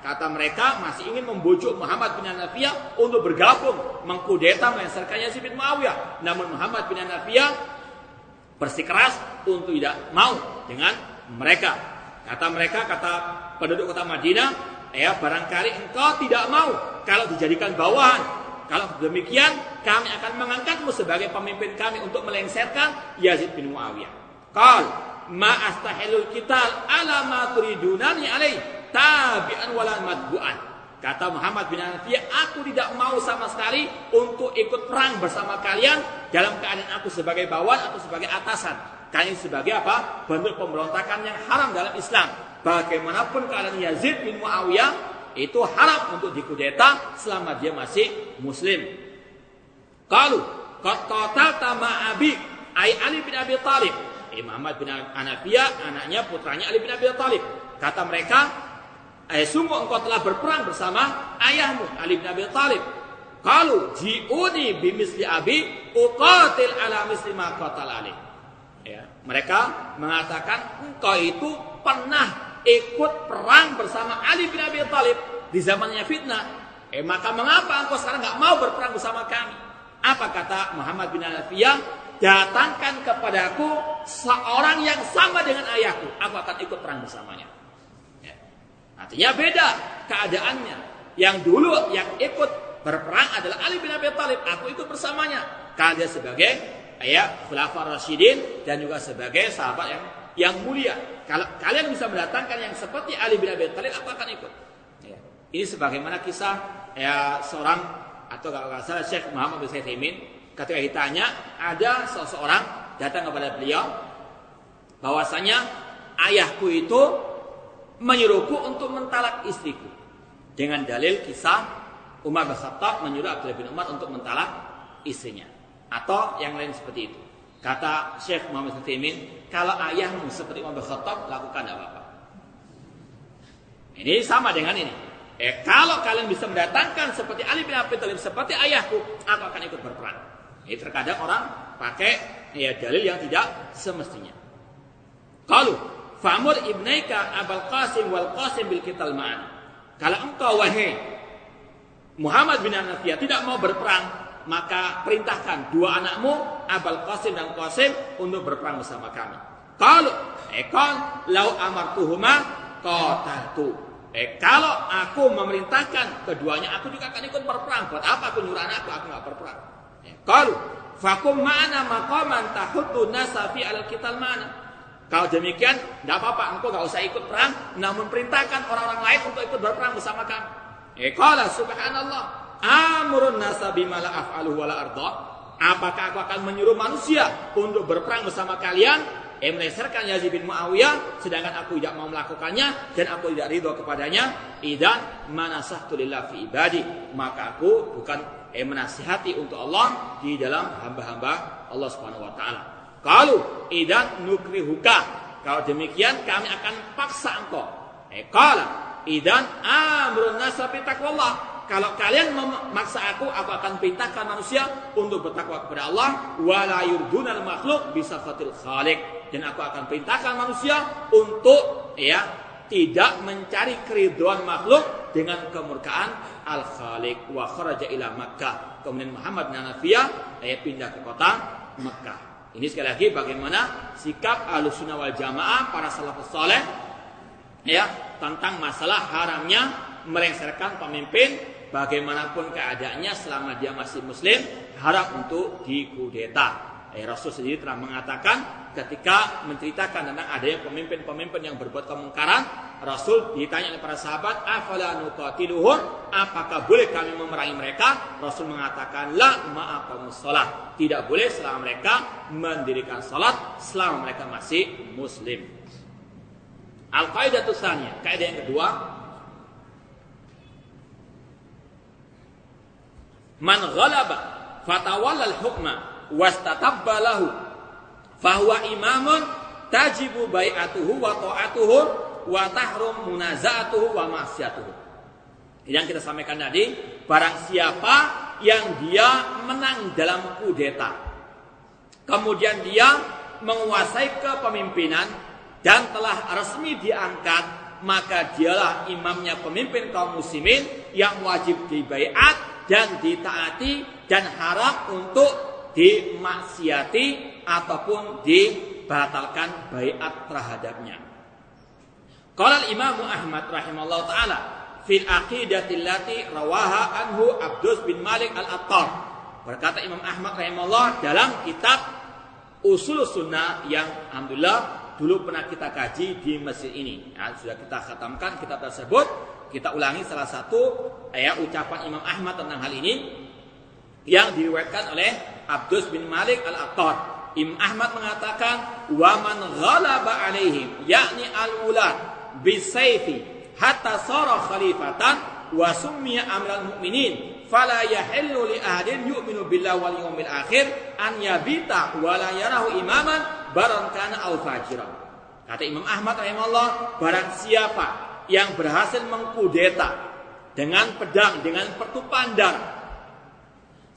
Kata mereka masih ingin membujuk Muhammad bin Hanafiyah untuk bergabung mengkudeta melengsarkan Yazid bin Muawiyah. Namun Muhammad bin Hanafiyah bersikeras untuk tidak mau dengan mereka. Kata mereka, kata penduduk kota Madinah, barangkali engkau tidak mau kalau dijadikan bawahan. Kalau demikian, kami akan mengangkatmu sebagai pemimpin kami untuk melengsarkan Yazid bin Muawiyah. Qal ma astahilul qital ala ma turidunani alai tabi'an wala madbu'an. Kata Muhammad bin Hanafiyah, aku tidak mau sama sekali untuk ikut perang bersama kalian dalam keadaan aku sebagai bawahan atau sebagai atasan. Karena ini sebagai apa? Bentuk pemberontakan yang haram dalam Islam. Bagaimanapun keadaan Yazid bin Muawiyah itu haram untuk dikudeta selama dia masih muslim. Qalu qad qatalta ma'abi ai Ali bin Abi Thalib. Muhammad bin Hanafiyah anaknya putranya Ali bin Abi Thalib. Kata mereka, sungguh engkau telah berperang bersama ayahmu Ali bin Abi Thalib. Qalu ji'uni bimisli abi uqatil ala misli ma qatal Ali. Ya, mereka mengatakan engkau itu pernah ikut perang bersama Ali bin Abi Thalib di zamannya fitnah. Maka mengapa engkau sekarang enggak mau berperang bersama kami? Apa kata Muhammad bin Hanafiyah? Datangkan kepadaku seorang yang sama dengan ayahku, aku akan ikut perang bersamanya. Ya. Artinya beda keadaannya. Yang dulu yang ikut berperang adalah Ali bin Abi Thalib, aku ikut bersamanya. Karena dia sebagai Khulafaur Rasyidin dan juga sebagai sahabat yang mulia. Kalau kalian bisa mendatangkan yang seperti Ali bin Abi Thalib, aku akan ikut. Ya. Ini sebagaimana kisah seorang atau kalau nggak salah Syekh Muhammad bin Utsaimin ketika ditanya, ada seseorang datang kepada beliau bahwasanya ayahku itu menyuruhku untuk mentalak istriku dengan dalil kisah Umar bin Khattab menyuruh Abdullah bin Umar untuk mentalak istrinya atau yang lain seperti itu. Kata Syekh Muhammad bin Utsaimin, kalau ayahmu seperti Umar bin Khattab, lakukan apa-apa. Ini sama dengan ini. Kalau kalian bisa mendatangkan seperti Ali bin Abi Thalib seperti ayahku, aku akan ikut berperang. Terkadang orang pakai dalil yang tidak semestinya. Qalu fa'mur ibnaika Abul Qasim wal Qasim bil qital ma'an. Kalau engkau wahai Muhammad bin Hanafiyah tidak mau berperang, maka perintahkan dua anakmu Abul Qasim dan Qasim untuk berperang bersama kami. Qalu lau amartuhuma qataltu. Kalau aku memerintahkan keduanya, aku juga akan ikut berperang. Buat apa aku nyuruh anakku, aku enggak berperang. Qalu fakum ma'ana maqaman tahuddu nasa fi al-qital ma'ana. Kalau demikian, tidak apa-apa, engkau enggak usah ikut perang, namun perintahkan orang-orang lain untuk ikut berperang bersama kami. Qala subhanallah, amrun nasa bima la af'aluhu wa la arda. Apakah aku akan menyuruh manusia untuk berperang bersama kalian? Meleserkan Yazid bin Muawiyah, sedangkan aku tidak mau melakukannya dan aku tidak ridho kepadanya. Idan manasahtu lillah fi ibadi, maka aku bukan menasihati untuk Allah di dalam hamba-hamba Allah Subhanahu wa taala. Qalu idan nukrihuka, kalau demikian kami akan paksa engkau. Qala idan amrun nasa bi taqwallah, kalau kalian memaksa aku akan perintahkan manusia untuk bertakwa kepada Allah. Wala yurdunal makhluk bisafatil khaliq, dan aku akan perintahkan manusia untuk tidak mencari keridhaan makhluk dengan kemurkaan al-khaliq. Wa kharaja ila Makkah. Kemudian Muhammad bin Hanafiyah pindah ke kota Makkah. Ini sekali lagi bagaimana sikap Ahlussunnah wal Jamaah para salafus saleh tentang masalah haramnya melengsarkan pemimpin bagaimanapun keadaannya selama dia masih muslim, haram untuk dikudeta. Rasul sendiri telah mengatakan ketika menceritakan tentang adanya pemimpin-pemimpin yang berbuat kemungkaran, Rasul ditanya oleh para sahabat, afala nuqatiluhum, apakah boleh kami memerangi mereka? Rasul mengatakan, la ma'aqamus shalah, tidak boleh selama mereka mendirikan salat selama mereka masih muslim. Al-qaidatus tsaniyah, kaidah yang kedua, man ghalaba fatawalla al-hukma wastatabba lahu fahuwa imamun tajibu bai'atuhu wa ta'atuhu wa tahrum munaza'atuhu wa ma'siyatuhu. Yang kita sampaikan tadi, barang siapa yang dia menang dalam kudeta, kemudian dia menguasai kepemimpinan dan telah resmi diangkat, maka dialah imamnya pemimpin kaum muslimin yang wajib dibaiat dan ditaati dan haram untuk dimaksiati ataupun dibatalkan baiat terhadapnya. Qala al-Imam Ahmad rahimahullah taala fil aqidati allati rawaha anhu Abdus bin Malik al-Attar. Berkata Imam Ahmad rahimahullah dalam kitab Usul Sunnah yang alhamdulillah dulu pernah kita kaji di masjid ini. Sudah kita khatamkan kitab tersebut. Kita ulangi salah satu ucapan Imam Ahmad tentang hal ini yang diriwayatkan oleh Abdus bin Malik al-Attar. Imam Ahmad mengatakan wa man ghalaba alaihim yakni al-ulad bisayfi hatta sara khalifatan wa summiya amral mu'minin fala yahillu li ahadin yu'minu billahi wal yawmil akhir an yabita wa la yarahu imaman baran kana aw fajiran. Kata Imam Ahmad rahimahullah, barang siapa yang berhasil mengkudeta dengan pedang, dengan pertumpahan darah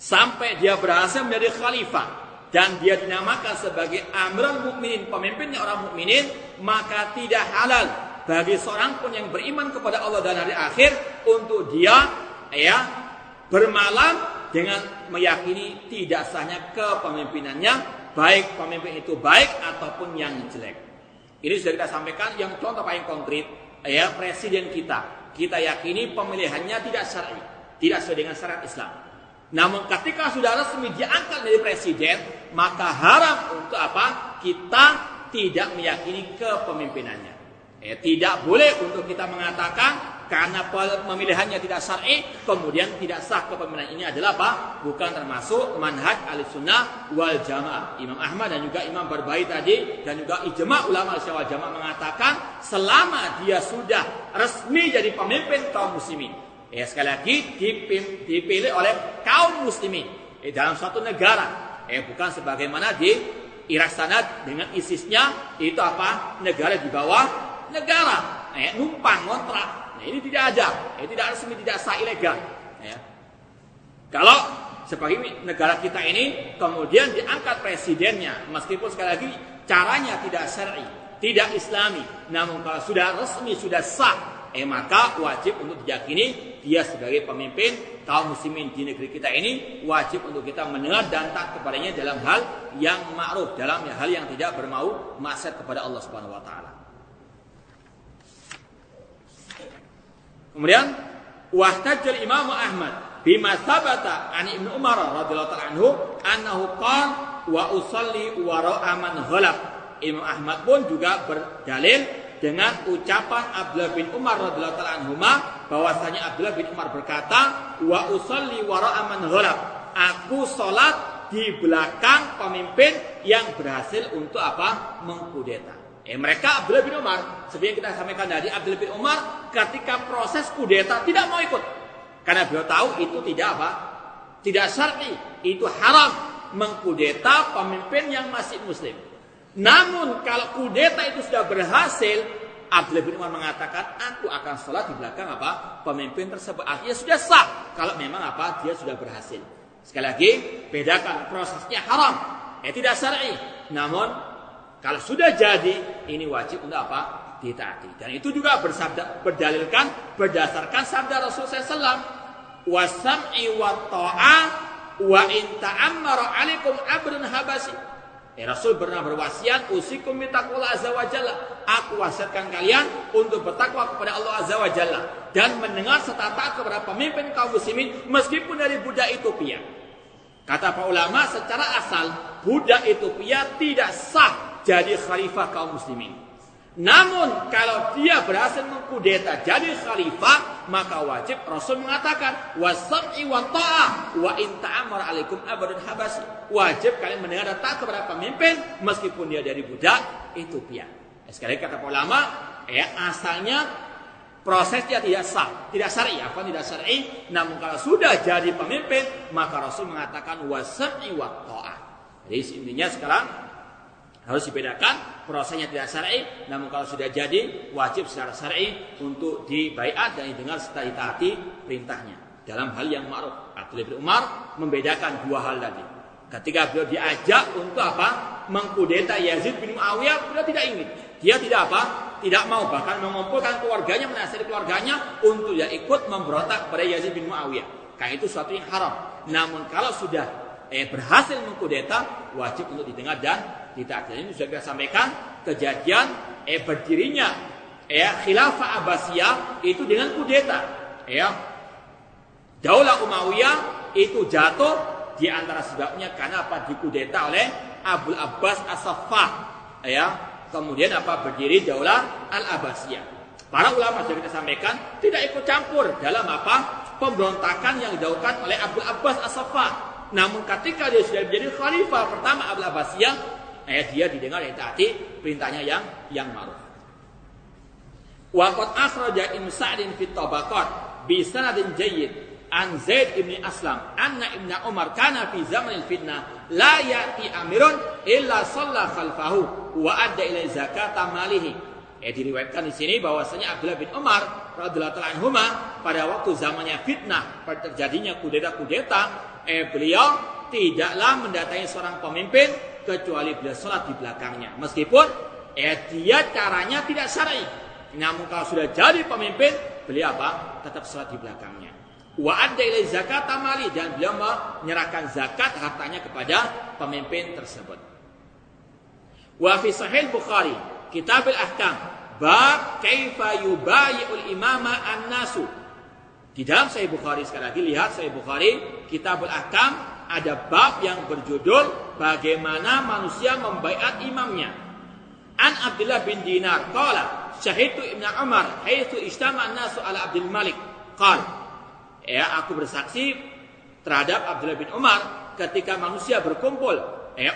sampai dia berhasil menjadi khalifah dan dia dinamakan sebagai Amirul Mukminin, pemimpinnya orang mukminin, maka tidak halal bagi seorang pun yang beriman kepada Allah dan hari akhir untuk dia bermalam dengan meyakini tidak sahnya kepemimpinannya, baik pemimpin itu baik ataupun yang jelek. Ini sudah kita sampaikan yang contoh paling konkret, presiden kita yakini pemilihannya tidak syar'i, tidak sesuai dengan syariat Islam. Namun ketika sudah resmi diangkat menjadi presiden, maka haram untuk apa? Kita tidak meyakini kepemimpinannya. Tidak boleh untuk kita mengatakan karena pemilihannya tidak syar'i, kemudian tidak sah kepemimpinan. Ini adalah apa? Bukan termasuk manhaj Ahlussunnah wal Jamaah. Imam Ahmad dan juga Imam Barbahari tadi dan juga ijma ulama Ahlussunnah wal Jamaah mengatakan selama dia sudah resmi jadi pemimpin kaum muslimin. Sekali lagi dipilih oleh kaum muslimin dalam suatu negara. Bukan sebagaimana di Irak sana dengan ISIS-nya itu apa? Negara di bawah negara. Numpang kontrak. Ini tidak ada, tidak resmi, tidak sah, ilegal. Kalau sebagai negara kita ini kemudian diangkat presidennya, meskipun sekali lagi caranya tidak syar'i, tidak islami, namun kalau sudah resmi, sudah sah, maka wajib untuk diyakini dia sebagai pemimpin kaum muslimin di negeri kita ini, wajib untuk kita mendengar dan taat kepadanya dalam hal yang ma'ruf, dalam hal yang tidak bermau maksiat kepada Allah Subhanahu wa taala. Kemudian wahtajjal Imam Ahmad bima sabata an Ibnu Umar radhiyallahu ta'ala anhu annahu qala wa usalli wara'a man ghalab. Imam Ahmad pun juga berdalil dengan ucapan Abdullah bin Umar radhiyallahu ta'ala anhuma bahwasanya Abdullah bin Umar berkata wa usalli wara'a man ghalab. Aku salat di belakang pemimpin yang berhasil untuk apa? Mengkudeta. Mereka Abdullah bin Umar, seperti yang kita sampaikan tadi, Abdullah bin Umar ketika proses kudeta tidak mau ikut. Karena beliau tahu itu tidak apa? Tidak syar'i, itu haram mengkudeta pemimpin yang masih muslim. Namun kalau kudeta itu sudah berhasil, Abdullah bin Umar mengatakan, aku akan sholat di belakang apa? Pemimpin tersebut. Artinya sudah sah kalau memang apa? Dia sudah berhasil. Sekali lagi, bedakan prosesnya haram, tidak syar'i. Namun kalau sudah jadi, ini wajib untuk apa? Ditaati. Dan itu juga berdalilkan berdasarkan sabda Rasulullah SAW. Wasam'i wa ta'a wa in ta'ammara 'alaikum 'abdun habasi. Rasul pernah berwasiat, usikum bitaqwallah azza wa jalla. Aku wasiatkan kalian untuk bertakwa kepada Allah azza wa jalla dan mendengar serta taat kepada pemimpin kaum muslimin meskipun dari budak Ethiopia. Kata para ulama, secara asal budak Ethiopia tidak sah jadi khalifah kaum muslimin. Namun kalau dia berhasil mengkudeta jadi khalifah, maka wajib Rasul mengatakan wasam'i wa ta'ah wa in ta'ammara 'alaikum abadun habasi. Wajib kalian mendengar dan taat kepada pemimpin meskipun dia dari budak Ethiopia. Sekali kata ulama, asalnya prosesnya tidak sah, tidak syar'i, tidak syar'i. Namun kalau sudah jadi pemimpin, maka Rasul mengatakan wasam'i wa ta'ah. Jadi intinya sekarang harus dibedakan, prosesnya tidak syar'i, namun kalau sudah jadi wajib secara syar'i untuk dibaiat dan didengar serta ditaati perintahnya dalam hal yang ma'ruf. Abdullah bin Umar membedakan dua hal tadi. Ketika beliau diajak untuk apa? Mengkudeta Yazid bin Muawiyah, beliau tidak ingin. Dia tidak apa? Tidak mau, bahkan mengumpulkan keluarganya, menasihati keluarganya untuk dia ikut memberontak kepada Yazid bin Muawiyah. Karena itu suatu yang haram. Namun kalau sudah berhasil mengkudeta, wajib untuk didengar dan ditaati. Ini sudah kita sampaikan kejadian berdirinya khilafah Abbasiyah itu dengan kudeta. Daulah Umayyah itu jatuh di antara sebabnya karena apa? Dikudeta oleh Abul Abbas As-Saffah. Kemudian apa? Berdiri Daulah Al-Abbasiyah. Para ulama sudah kita sampaikan tidak ikut campur dalam apa? Pemberontakan yang dilakukan oleh Abul Abbas As-Saffah. Namun ketika dia sudah menjadi khalifah pertama Al-Abbasiyah, dia didengar dan taati perintahnya yang ma'ruf. Wa qad akhraja Ibnu Sa'd fi Tabaqat bi sanadin jayyid an Zaid ibn Aslam anna Ibn Umar kana fi zamanil fitnah la ya'ti amirun illa shalla khalfahu wa adda ila zakata malihi. Diriwayatkan di sini bahwasanya Abdullah bin Umar radhiyallahu anhuma pada waktu zamannya fitnah, terjadinya kudeta, beliau tidaklah mendatangi seorang pemimpin kecuali beliau salat di belakangnya. Meskipun dia caranya tidak syar'i. Namun kalau sudah jadi pemimpin, beliau tetap salat di belakangnya. Wa adda ila zakata mali, dan beliau menyerahkan zakat hartanya kepada pemimpin tersebut. Wa fi sahih Bukhari Kitab al-Ahkam bab kaifa yubayi'ul imama an-nasu. Di dalam Sahih Bukhari, sekali lagi lihat Sahih Bukhari Kitab al-Ahkam, ada bab yang berjudul bagaimana manusia membaiat imamnya. An Abdullah bin Dinar qala syahidtu Ibnu Umar haitsu ijtama'a an-nasu ala Abdul Malik qala, aku bersaksi terhadap Abdullah bin Umar ketika manusia berkumpul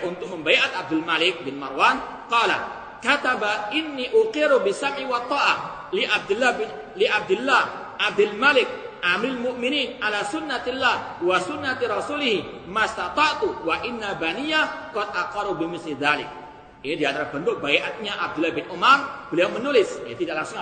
untuk membaiat Abdul Malik bin Marwan. Qala kataba inni uqiru bisam'i wa ta'ah li Abdullah Abdul Malik amil mu'minin ala sunnatillah wa sunnati rasulih mastata'tu wa inna baniyah qad aqaru bimisli dzalik. Ini di antara bentuk baiatnya Abdullah bin Umar, beliau menulis, tidak langsung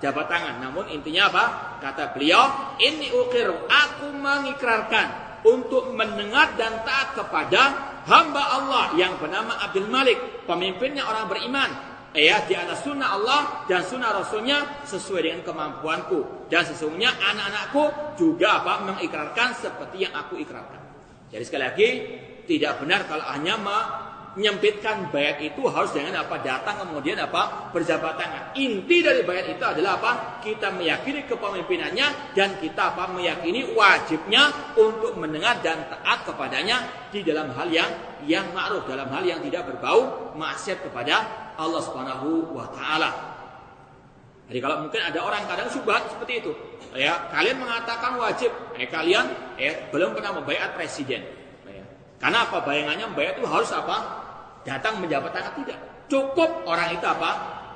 jabat tangan, namun intinya kata beliau, inni uqiru, aku mengikrarkan untuk mendengar dan taat kepada hamba Allah yang bernama Abdul Malik, pemimpinnya orang beriman, di atas sunnah Allah dan sunnah Rasulnya sesuai dengan kemampuanku, dan sesungguhnya anak-anakku juga mengikrarkan seperti yang aku ikrarkan. Jadi sekali lagi, tidak benar kalau hanya menyempitkan baiat itu harus dengan datang kemudian berjabat tangan. Inti dari baiat itu adalah kita meyakini kepemimpinannya dan kita meyakini wajibnya untuk mendengar dan taat kepadanya di dalam hal yang ma'ruf, dalam hal yang tidak berbau maksiat kepada Allah Subhanahu wa taala. Jadi kalau mungkin ada orang kadang syubhat seperti itu, kalian mengatakan wajib, kalian belum pernah membaiat presiden. Karena bayangannya baiat itu harus datang menjabat tangan, tidak. Cukup orang itu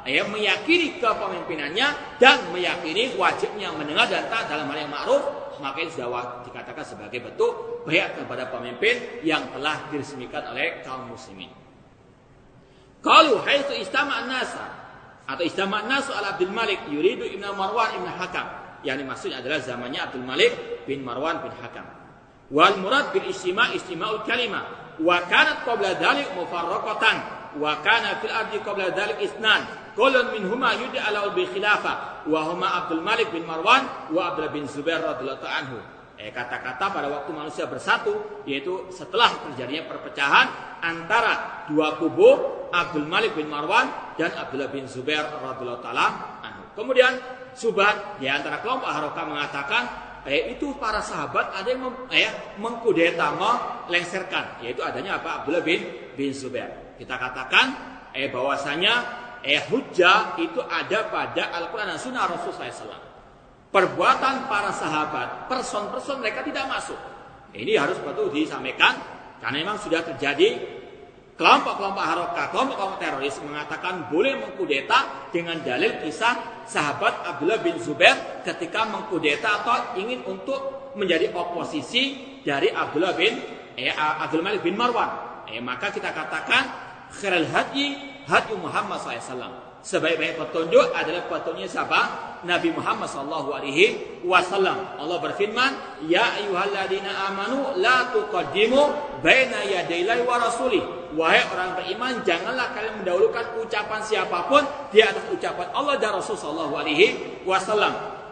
meyakini kepemimpinannya dan meyakini wajibnya mendengar dan taat dalam hal yang ma'ruf, maka itu sudah dikatakan sebagai bentuk baiat kepada pemimpin yang telah diresmikan oleh kaum muslimin. Qalu haitsu istama'an nasa atau istama'an nasu ala Abdul Malik yuridu Ibnu Marwan Ibn Hakam. Yang dimaksud adalah zamannya Abdul Malik bin Marwan bin Hakam. Wal murad bil istima'ul kalimah wa kanat qabla dzalik mufarraqatan wa kana fil ardi qabla dzalik isnan kullun minhuma yud'a lahu bil khilafah wa huma Abdul Malik bin Marwan wa Abdullah bin Zubair radhiyallahu anhu. Kata-kata pada waktu manusia bersatu, yaitu setelah terjadinya perpecahan antara dua kubu Abdul Malik bin Marwan dan Abdullah bin Zubair radhiyallahu anhu. Kemudian subhat di antara kelompok Harokah mengatakan itu para sahabat ada yang mengkudeta, melengsarkan, yaitu adanya Abdullah bin Zubair. Kita katakan bahwasanya hujjah itu ada pada Al-Quran dan Sunnah Rasulullah SAW. Perbuatan para sahabat, person mereka tidak masuk. Ini harus betul disampaikan karena memang sudah terjadi kelompok-kelompok Harokah, kelompok-kelompok teroris mengatakan boleh mengkudeta dengan dalil kisah sahabat Abdullah bin Zubair ketika mengkudeta atau ingin untuk menjadi oposisi dari Abdul Malik bin Marwan. Maka kita katakan khairul hadi Muhammad SAW. Sebaik-baik petunjuk adalah petunjuknya siapa? Nabi Muhammad SAW. Allah berfirman, Ya ayyuhalladzina amanu la tuqaddimu baina yadayillahi wa rasulih. Wahai orang beriman, janganlah kalian mendahulukan ucapan siapapun di atas ucapan Allah dan Rasul SAW.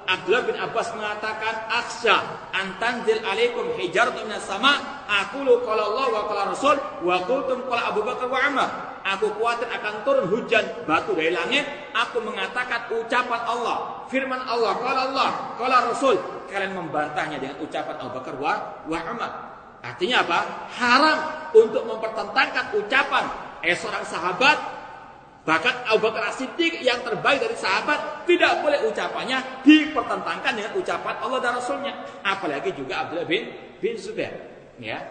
Abdullah bin Abbas mengatakan, akhsha antanzil alaikum hijaratun minas sama, aqulu qala Allah wa qala Rasul wa qultum qala Abu Bakar wa Umar. Aku khawatir akan turun hujan batu dari langit, aku mengatakan ucapan Allah, firman Allah, qala Allah, qala Rasul, kalian membantahnya dengan ucapan Abu Bakar wa Umar. Artinya apa? Haram untuk mempertentangkan ucapan seorang sahabat. Bahkan Abu Bakar As-Siddiq yang terbaik dari sahabat tidak boleh ucapannya dipertentangkan dengan ucapan Allah dan Rasulnya. Apalagi juga Abdullah bin Zubair. Ya.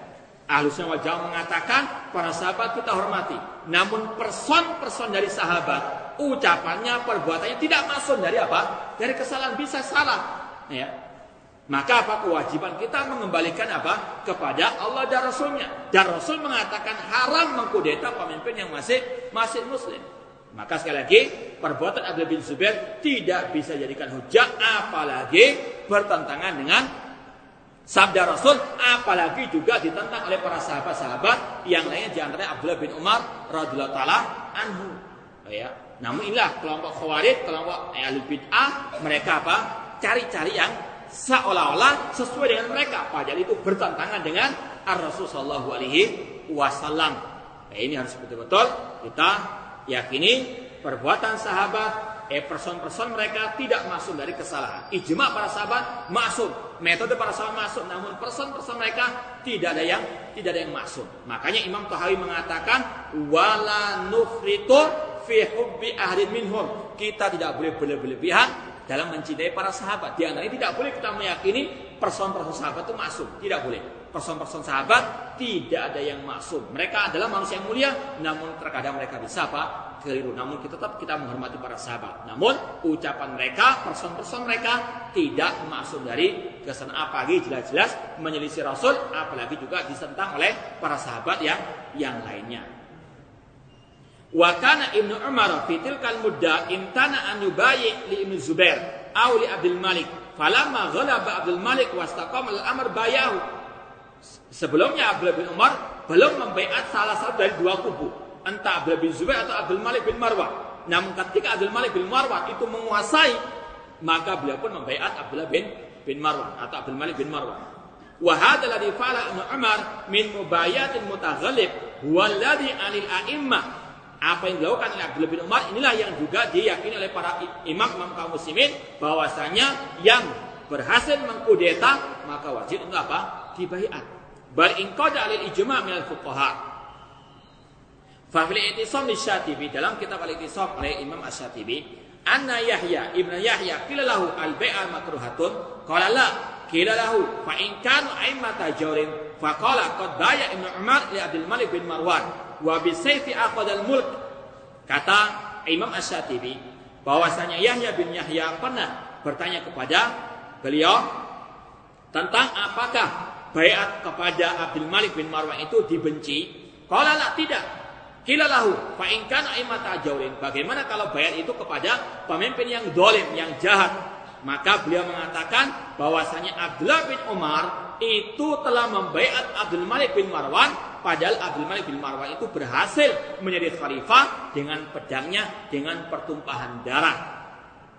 Ahlussunnah wal Jamaah mengatakan para sahabat kita hormati. Namun person-person dari sahabat, ucapannya, perbuatannya tidak masuk dari apa? Dari kesalahan, bisa salah. Ya. Maka apa kewajiban kita mengembalikan apa? Kepada Allah dan Rasulnya. Dan Rasul mengatakan haram mengkudeta pemimpin yang masih muslim. Maka sekali lagi, perbuatan Abdullah bin Zubair tidak bisa jadikan hujah, apalagi bertentangan dengan sabda Rasul, apalagi juga ditentang oleh para sahabat-sahabat yang lainnya, di antaranya Abdullah bin Umar radhiyallahu taala anhu. Ya. Namun inilah kelompok Khawarij, kelompok Ahlul Bid'ah, mereka apa? Cari-cari yang seolah-olah sesuai dengan mereka, padahal itu bertentangan dengan Ar-Rasul sallallahu alaihi wasallam. Ini harus betul-betul kita yakini perbuatan sahabat, person-person mereka tidak masuk dari kesalahan. Ijma para sahabat masuk, metode para sahabat masuk, namun person-person mereka tidak ada yang masuk. Makanya Imam Tahawi mengatakan wala nufritu fi hubbi ahli minhum. Kita tidak boleh berlebihan dalam mencintai para sahabat. Di antaranya tidak boleh kita meyakini person-person sahabat itu masuk, tidak boleh. Person-person sahabat tidak ada yang maksum. Mereka adalah manusia yang mulia, namun terkadang mereka bisa apa? Keliru. Namun kita menghormati para sahabat. Namun ucapan mereka, person-person mereka tidak maksum dari kesalahan, apalagi jelas-jelas menyelisih Rasul, apalagi juga disentang oleh para sahabat yang lainnya. Wa kana Ibnu Umar fi tilkal mudda imtana an yubayyi li Ibnu Zubair aw li Abdul Malik. Falamma ghalaba Abdul Malik wastaqama al-amr bayahu. Sebelumnya Abdullah bin Umar belum membaiat salah satu dari dua kubu, entah Abdullah bin Zubair atau Abdul Malik bin Marwan. Namun ketika Abdul Malik bin Marwan itu menguasai, maka beliau pun membaiat Abdullah bin Marwan atau Abdul Malik bin Marwan. Wa hadza alladhi fa'ala Ibnu Umar min mubayatin mutaghallib huwa alladhi 'anil a'immah. Apa yang dilakukan oleh Abdullah bin Umar inilah yang juga diyakini oleh para imam kaum muslimin, bahwasanya yang berhasil mengkudeta maka wajib untuk apa? Dibaiat. Bal in qada alil ijma' min al-fuqaha. Fa fil i'tisam Asy-Syatibi, dalam kitab Al-I'tisam oleh Imam Asy-Syatibi, anna Yahya ibnu Yahya qila lahu al-bai'a makruhatun qala la qila lahu fa in kanu a'immata jawrin fa qala qad baya Ibnu Umar li Abdul Malik bin Marwan wa bi sayfi aqadal mulk. Kata Imam Asy-Syatibi bahwasanya Yahya bin Yahya pernah bertanya kepada beliau tentang apakah baiat kepada Abdul Malik bin Marwan itu dibenci. Qala la, tidak. Qila lahu fa in kana a'immata jawrin, bagaimana kalau baiat itu kepada pemimpin yang zalim, yang jahat? Maka beliau mengatakan bahwasanya Abdullah bin Umar itu telah membaiat Abdul Malik bin Marwan, padahal Abdul Malik bin Marwan itu berhasil menjadi khalifah dengan pedangnya, dengan pertumpahan darah.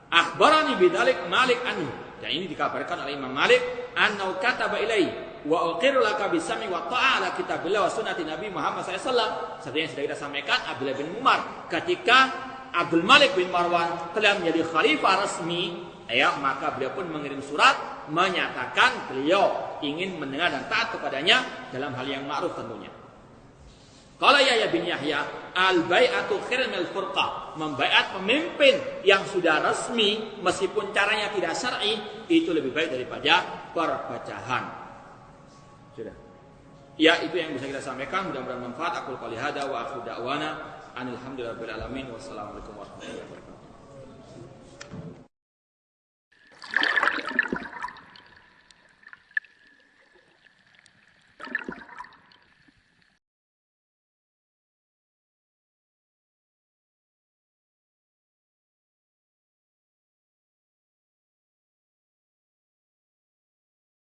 Akhbarani bidzalik Malik anhu, dan ini dikabarkan oleh Imam Malik, annau kataba ilaihi wa uqiru laka bisami wa ta'ala kitabillah wa sunnati Nabi Muhammad SAW. Seperti yang sudah kita sampaikan, Abdullah bin Umar ketika Abdul Malik bin Marwan telah menjadi khalifah resmi, maka beliau pun mengirim surat menyatakan beliau ingin mendengar dan taat kepadanya dalam hal yang ma'ruf tentunya. Qala Yahya bin Yahya al-bai'atu khairun minal furqah, membaiat pemimpin yang sudah resmi meskipun caranya tidak syar'i itu lebih baik daripada perpecahan. Sudah. Ya, itu yang bisa kita sampaikan, mudah-mudahan manfaat. Aku qouli hada wa akhiru da'wana alhamdulillahirabbil alamin. Wassalamualaikum warahmatullahi wabarakatuh.